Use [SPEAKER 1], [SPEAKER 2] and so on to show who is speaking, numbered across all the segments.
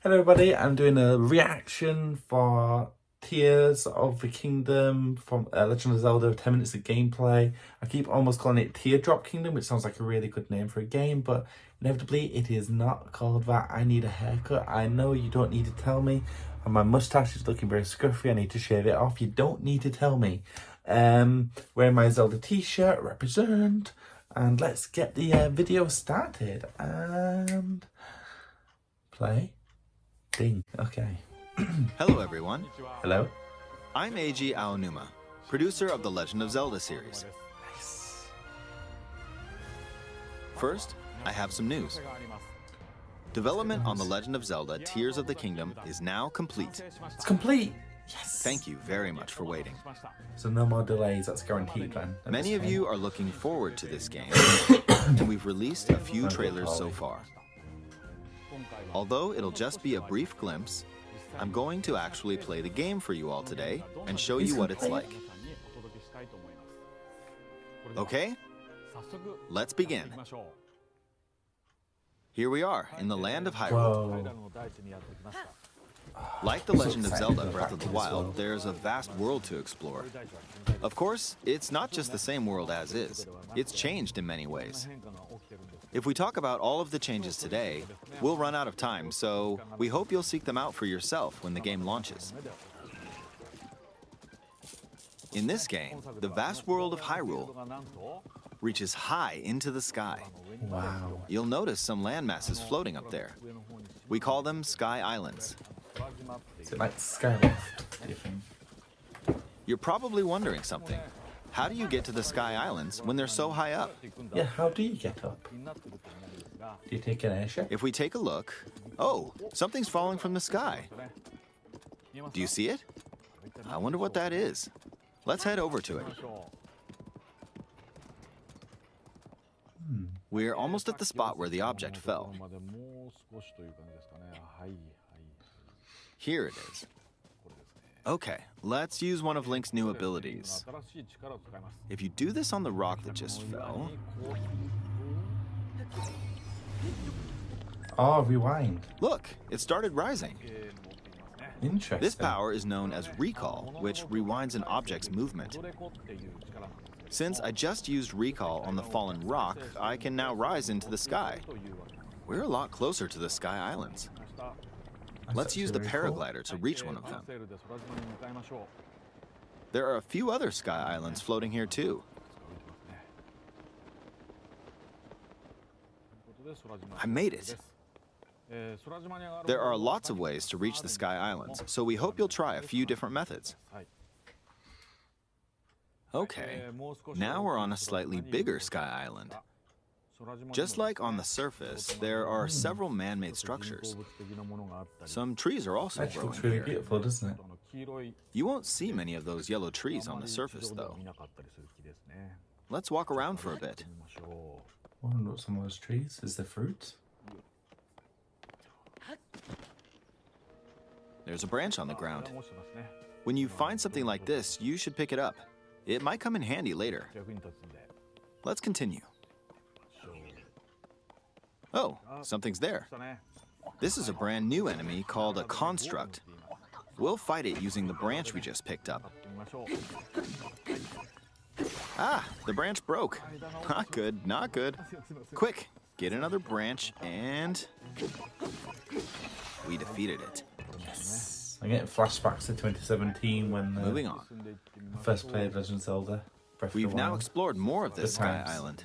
[SPEAKER 1] Hello everybody, I'm doing a reaction for Tears of the Kingdom from Legend of Zelda, 10 minutes of gameplay. I keep almost calling it Teardrop Kingdom, which sounds like a really good name for a game, but inevitably it is not called that. I need a haircut. I know you don't need to tell me. And my moustache is looking very scruffy. I need to shave it off. You don't need to tell me. Wearing my Zelda t-shirt, represent. And let's get the video started. And play. Ding. Okay.
[SPEAKER 2] Hello everyone,
[SPEAKER 1] Hello.
[SPEAKER 2] I'm Eiji Aonuma, producer of the Legend of Zelda series.
[SPEAKER 1] Nice.
[SPEAKER 2] First, I have some news. Development on The Legend of Zelda Tears of the Kingdom is now complete.
[SPEAKER 1] It's complete. Yes.
[SPEAKER 2] Thank you very much for waiting.
[SPEAKER 1] So no more delays. That's guaranteed then.
[SPEAKER 2] Many of you are looking forward to this game, and we've released a few trailers so far. Although it'll just be a brief glimpse, I'm going to actually play the game for you all today and show you what it's like. Okay? Let's begin. Here we are in the land of Hyrule.
[SPEAKER 1] Whoa.
[SPEAKER 2] Like The Legend of Zelda Breath of the Wild, there's a vast world to explore. Of course, it's not just the same world as is. It's changed in many ways. If we talk about all of the changes today, we'll run out of time, so we hope you'll seek them out for yourself when the game launches. In this game, the vast world of Hyrule reaches high into the sky.
[SPEAKER 1] Wow.
[SPEAKER 2] You'll notice some landmasses floating up there. We call them Sky Islands.
[SPEAKER 1] Is it like Skyloft, do you think?
[SPEAKER 2] You're probably wondering something. How do you get to the Sky Islands when they're so high up?
[SPEAKER 1] Yeah, how do you get up? Do you take an airship?
[SPEAKER 2] If we take a look, oh, something's falling from the sky. Do you see it? I wonder what that is. Let's head over to it. We're almost at the spot where the object fell. Here it is. Okay, let's use one of Link's new abilities. If you do this on the rock that just fell...
[SPEAKER 1] Oh, rewind.
[SPEAKER 2] Look, it started rising.
[SPEAKER 1] Interesting.
[SPEAKER 2] This power is known as recall, which rewinds an object's movement. Since I just used recall on the fallen rock, I can now rise into the sky. We're a lot closer to the Sky Islands. Let's use the paraglider to reach one of them. There are a few other Sky Islands floating here too. I made it. There are lots of ways to reach the Sky Islands, so we hope you'll try a few different methods. Okay, now we're on a slightly bigger Sky Island. Just like on the surface, there are several man-made structures. Some trees are also
[SPEAKER 1] Actually,
[SPEAKER 2] growing
[SPEAKER 1] looks really
[SPEAKER 2] here.
[SPEAKER 1] beautiful, doesn't it?
[SPEAKER 2] You won't see many of those yellow trees on the surface, though. Let's walk around for a bit.
[SPEAKER 1] I wonder what some of those trees. Is there fruit?
[SPEAKER 2] There's a branch on the ground. When you find something like this, you should pick it up. It might come in handy later. Let's continue. Oh, something's there. This is a brand new enemy called a construct. We'll fight it using the branch we just picked up. Ah, the branch broke. Not good, not good. Quick, get another branch and... we defeated it.
[SPEAKER 1] Yes. I'm getting flashbacks to 2017 when
[SPEAKER 2] Moving on.
[SPEAKER 1] I first played Legend of Zelda. Breath of
[SPEAKER 2] We've
[SPEAKER 1] the
[SPEAKER 2] now
[SPEAKER 1] Wild.
[SPEAKER 2] explored more of this
[SPEAKER 1] Good
[SPEAKER 2] Sky
[SPEAKER 1] times.
[SPEAKER 2] Island.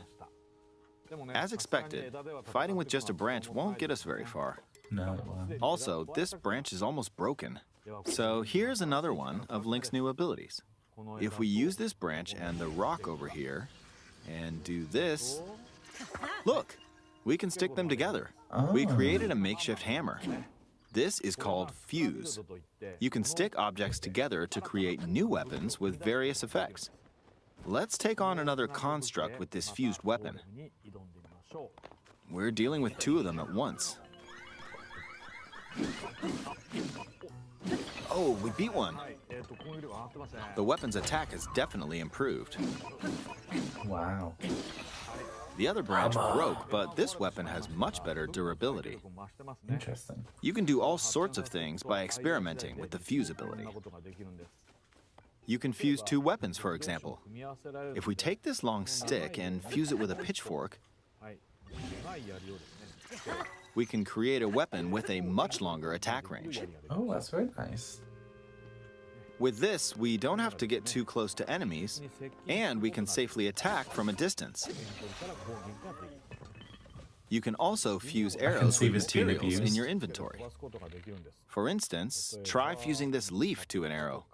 [SPEAKER 2] As expected, fighting with just a branch won't get us very far.
[SPEAKER 1] No, it won't.
[SPEAKER 2] Also, this branch is almost broken. So here's another one of Link's new abilities. If we use this branch and the rock over here, and do this, look, we can stick them together. We created a makeshift hammer. This is called fuse. You can stick objects together to create new weapons with various effects. Let's take on another construct with this fused weapon. We're dealing with two of them at once. Oh, we beat one. The weapon's attack has definitely improved.
[SPEAKER 1] Wow.
[SPEAKER 2] The other branch broke, but this weapon has much better durability.
[SPEAKER 1] Interesting.
[SPEAKER 2] You can do all sorts of things by experimenting with the fuse ability. You can fuse two weapons, for example. If we take this long stick and fuse it with a pitchfork, we can create a weapon with a much longer attack range.
[SPEAKER 1] Oh, that's very nice.
[SPEAKER 2] With this, we don't have to get too close to enemies, and we can safely attack from a distance. You can also fuse arrows with materials in your inventory. For instance, try fusing this leaf to an arrow.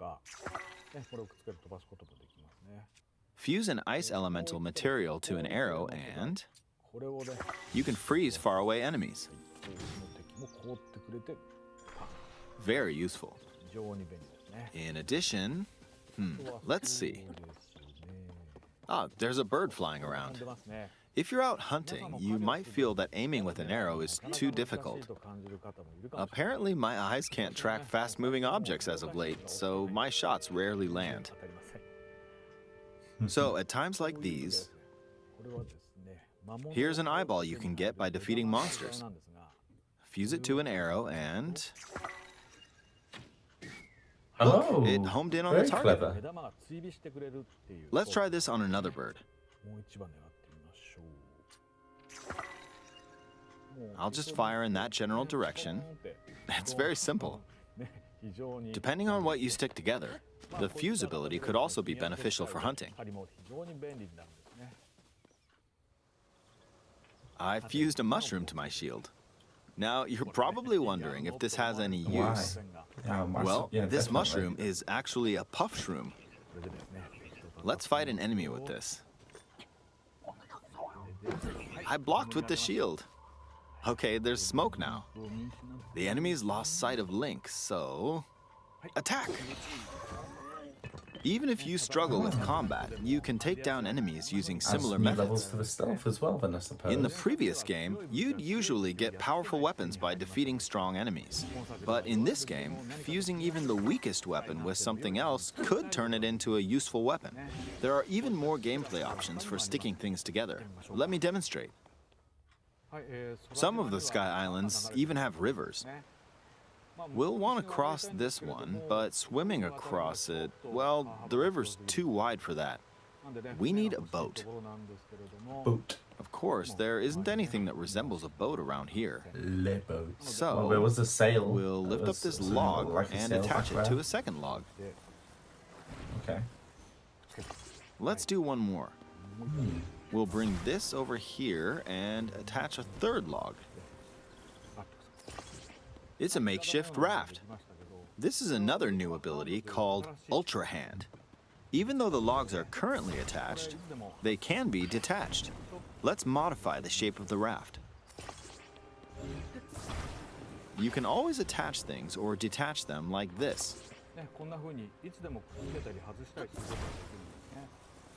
[SPEAKER 2] Fuse an ice elemental material to an arrow and you can freeze faraway enemies. Very useful. In addition, let's see. Ah, there's a bird flying around. If you're out hunting, you might feel that aiming with an arrow is too difficult. Apparently, my eyes can't track fast-moving objects as of late, so my shots rarely land. So, at times like these, here's an eyeball you can get by defeating monsters. Fuse it to an arrow and... Look,
[SPEAKER 1] Oh,
[SPEAKER 2] it homed in on
[SPEAKER 1] very
[SPEAKER 2] the target.
[SPEAKER 1] clever.
[SPEAKER 2] Let's try this on another bird. I'll just fire in that general direction. It's very simple. Depending on what you stick together, the fuse ability could also be beneficial for hunting. I fused a mushroom to my shield. Now, you're probably wondering if this has any use. Well, this
[SPEAKER 1] definitely.
[SPEAKER 2] mushroom is actually a puff shroom. Let's fight an enemy with this. I blocked with the shield. Okay, there's smoke now. The enemy's lost sight of Link, so... attack! Even if you struggle with combat, you can take down enemies using similar
[SPEAKER 1] Adds new levels
[SPEAKER 2] methods.
[SPEAKER 1] to the stealth as well, then I suppose.
[SPEAKER 2] In the previous game, you'd usually get powerful weapons by defeating strong enemies. But in this game, fusing even the weakest weapon with something else could turn it into a useful weapon. There are even more gameplay options for sticking things together. Let me demonstrate. Some of the Sky Islands even have rivers. We'll want to cross this one, but swimming across it, well, the river's too wide for that. We need a boat.
[SPEAKER 1] Boat.
[SPEAKER 2] Of course, there isn't anything that resembles a boat around here.
[SPEAKER 1] Le boat.
[SPEAKER 2] So,
[SPEAKER 1] Well, there was a sail.
[SPEAKER 2] we'll lift up this log
[SPEAKER 1] like a
[SPEAKER 2] and
[SPEAKER 1] sail
[SPEAKER 2] attach it
[SPEAKER 1] back
[SPEAKER 2] to
[SPEAKER 1] there.
[SPEAKER 2] a second log.
[SPEAKER 1] Okay.
[SPEAKER 2] Let's do one more. We'll bring this over here and attach a third log. It's a makeshift raft. This is another new ability called Ultra Hand. Even though the logs are currently attached, they can be detached. Let's modify the shape of the raft. You can always attach things or detach them like this.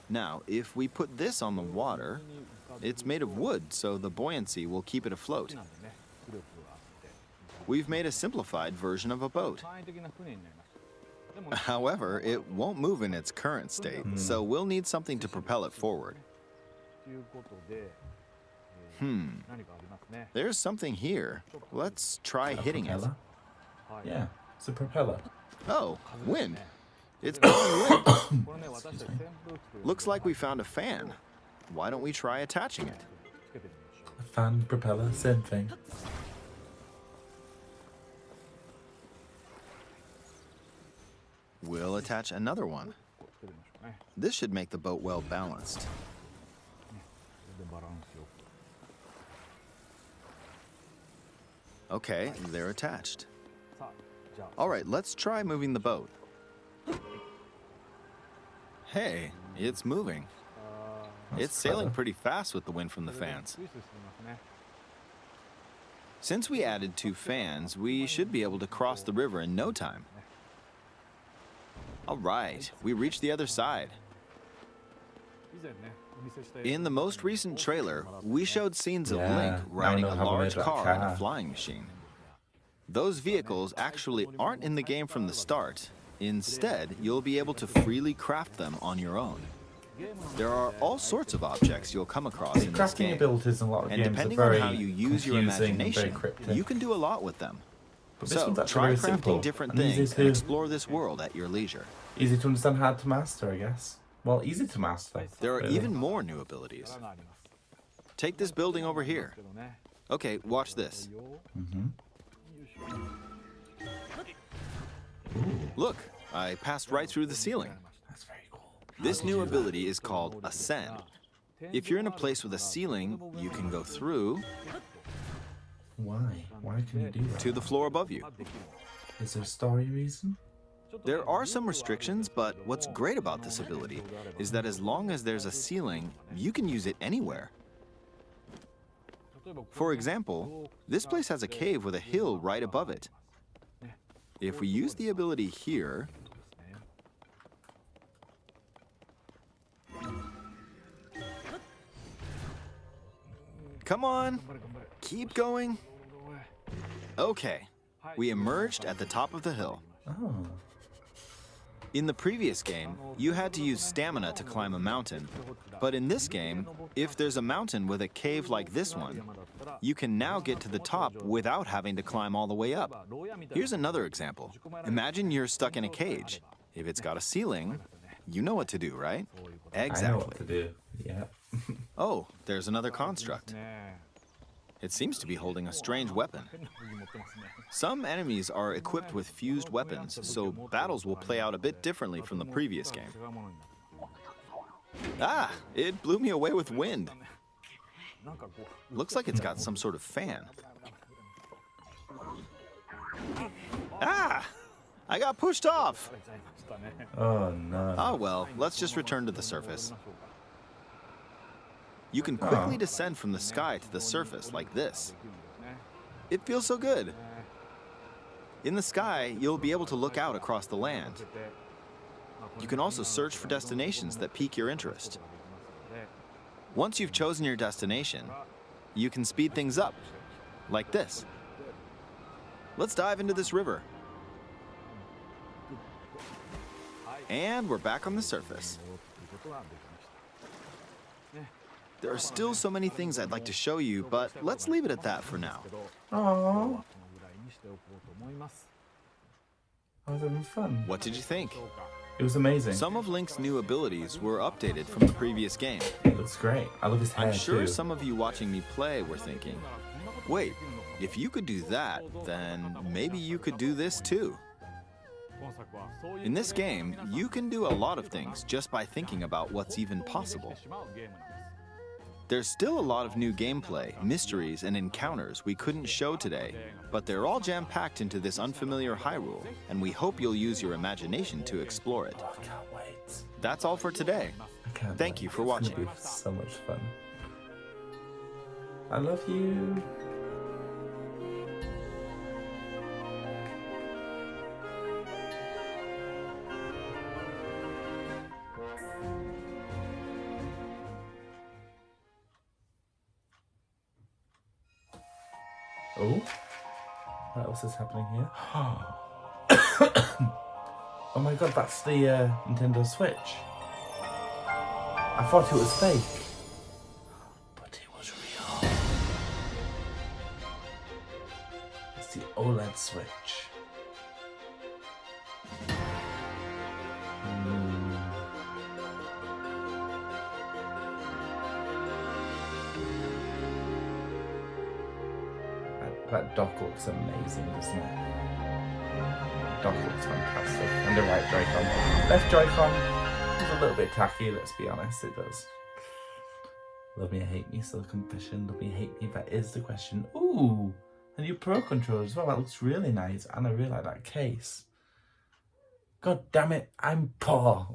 [SPEAKER 2] Now, if we put this on the water, it's made of wood, so the buoyancy will keep it afloat. We've made a simplified version of a boat. However, it won't move in its current state, so we'll need something to propel it forward. There's something here. Let's try hitting it.
[SPEAKER 1] Propeller? Yeah, it's a propeller.
[SPEAKER 2] Oh, wind. It's blowing wind. Looks like we found a fan. Why don't we try attaching it?
[SPEAKER 1] A fan, propeller, same thing.
[SPEAKER 2] We'll attach another one. This should make the boat well balanced. Okay, they're attached. All right, let's try moving the boat. Hey, it's moving. It's sailing pretty fast with the wind from the fans. Since we added 2 fans, we should be able to cross the river in no time. All right, we reached the other side. In the most recent trailer, we showed scenes of
[SPEAKER 1] Yeah,
[SPEAKER 2] Link
[SPEAKER 1] now I
[SPEAKER 2] riding
[SPEAKER 1] know
[SPEAKER 2] a
[SPEAKER 1] how to
[SPEAKER 2] large
[SPEAKER 1] make that
[SPEAKER 2] car and a
[SPEAKER 1] car.
[SPEAKER 2] flying machine. Those vehicles actually aren't in the game from the start. Instead, you'll be able to freely craft them on your own. There are all sorts of objects you'll come across
[SPEAKER 1] The
[SPEAKER 2] in this
[SPEAKER 1] crafting
[SPEAKER 2] game.
[SPEAKER 1] abilities in a lot of
[SPEAKER 2] And
[SPEAKER 1] games are
[SPEAKER 2] depending on
[SPEAKER 1] very
[SPEAKER 2] how you use your
[SPEAKER 1] confusing and very
[SPEAKER 2] imagination,
[SPEAKER 1] cryptic.
[SPEAKER 2] you can do a lot with them.
[SPEAKER 1] But this
[SPEAKER 2] So,
[SPEAKER 1] one's actually
[SPEAKER 2] try
[SPEAKER 1] very
[SPEAKER 2] crafting
[SPEAKER 1] simple
[SPEAKER 2] different
[SPEAKER 1] and easy
[SPEAKER 2] things and
[SPEAKER 1] to-
[SPEAKER 2] explore this world at your leisure.
[SPEAKER 1] Easy to understand, hard to master, I guess. Well, easy to master.
[SPEAKER 2] There are
[SPEAKER 1] really.
[SPEAKER 2] even more new abilities. Take this building over here. Okay, watch this. Look, I passed right through the ceiling.
[SPEAKER 1] That's very cool.
[SPEAKER 2] This new ability is called Ascend. If you're in a place with a ceiling, you can go through
[SPEAKER 1] Why? Why can you do that?
[SPEAKER 2] to the floor above you.
[SPEAKER 1] Is there a story reason?
[SPEAKER 2] There are some restrictions, but what's great about this ability is that as long as there's a ceiling, you can use it anywhere. For example, this place has a cave with a hill right above it. If we use the ability here, come on, keep going. Okay, we emerged at the top of the hill.
[SPEAKER 1] Oh.
[SPEAKER 2] In the previous game, you had to use stamina to climb a mountain. But in this game, if there's a mountain with a cave like this one, you can now get to the top without having to climb all the way up. Here's another example. Imagine you're stuck in a cage. If it's got a ceiling, you know what to do, right?
[SPEAKER 1] I know what to
[SPEAKER 2] Exactly.
[SPEAKER 1] do. Yeah.
[SPEAKER 2] Oh, there's another construct. It seems to be holding a strange weapon. Some enemies are equipped with fused weapons, so battles will play out a bit differently from the previous game. Ah, it blew me away with wind. Looks like it's got some sort of fan. Ah, I got pushed off.
[SPEAKER 1] Oh no.
[SPEAKER 2] Ah, well, let's just return to the surface. You can quickly descend from the sky to the surface like this. It feels so good. In the sky, you'll be able to look out across the land. You can also search for destinations that pique your interest. Once you've chosen your destination, you can speed things up, like this. Let's dive into this river. And we're back on the surface. There are still so many things I'd like to show you, but let's leave it at that for now.
[SPEAKER 1] Oh. I was having fun.
[SPEAKER 2] What did you think?
[SPEAKER 1] It was amazing.
[SPEAKER 2] Some of Link's new abilities were updated from the previous game.
[SPEAKER 1] It looks great. I love his hair
[SPEAKER 2] I'm sure
[SPEAKER 1] too.
[SPEAKER 2] some of you watching me play were thinking, wait, if you could do that, then maybe you could do this too. In this game, you can do a lot of things just by thinking about what's even possible. There's still a lot of new gameplay, mysteries, and encounters we couldn't show today, but they're all jam-packed into this unfamiliar Hyrule, and we hope you'll use your imagination to explore it.
[SPEAKER 1] Oh, I can't wait.
[SPEAKER 2] That's all for today.
[SPEAKER 1] I can't
[SPEAKER 2] Thank
[SPEAKER 1] wait.
[SPEAKER 2] you for
[SPEAKER 1] It's
[SPEAKER 2] watching.
[SPEAKER 1] gonna be so much fun. I love you. Oh, what else is happening here? Oh my god, that's the Nintendo Switch. I thought it was fake, but it was real. It's the OLED Switch. That dock looks amazing, doesn't it? Dock looks fantastic. And the right Joy-Con. Left Joy-Con is a little bit tacky, let's be honest, it does. Love me or hate me, still a confession. Love me or hate me, that is the question. Ooh, a new Pro Controller as well. That looks really nice, and I really like that case. God damn it, I'm poor.